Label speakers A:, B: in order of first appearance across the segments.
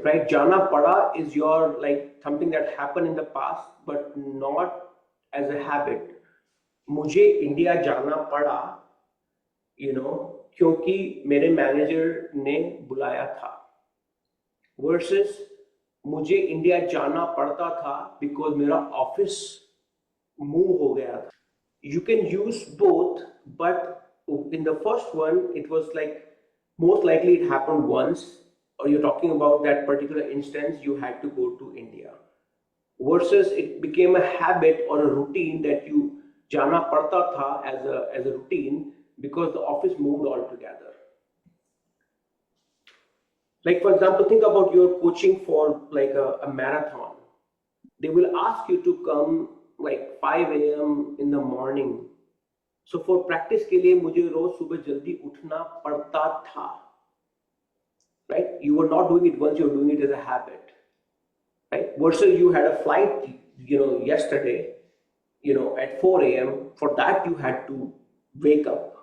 A: right? Jana pada is your like something that happened in the past, but not as a habit. मुझे India जाना पड़ा, क्योंकि मेरे manager ने बुलाया था, वर्सेस मुझे इंडिया जाना पड़ता था बिकॉज मेरा ऑफिस मूव हो गया था. You can use both, but in the first one it was like most likely it happened once, or you're talking about that particular instance you had to go to India, versus it became a habit or a routine that you jana padta tha as a routine because the office moved altogether. Like for example, think about your coaching for like a marathon. They will ask you to come like 5 a.m. in the morning. So for practice के लिए मुझे रोज सुबह जल्दी उठना पड़ता था, right? You were not doing it once, you're doing it as a habit, right? Versus you had a flight, yesterday, at 4 a.m. For that you had to wake up.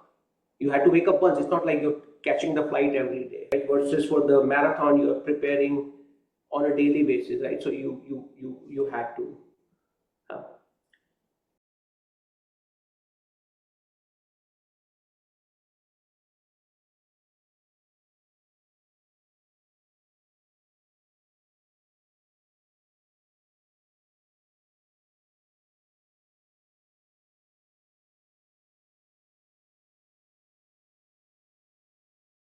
A: You had to wake up once. It's not like you're catching the flight every day, right? Versus for the marathon, you're preparing on a daily basis, right? So you had to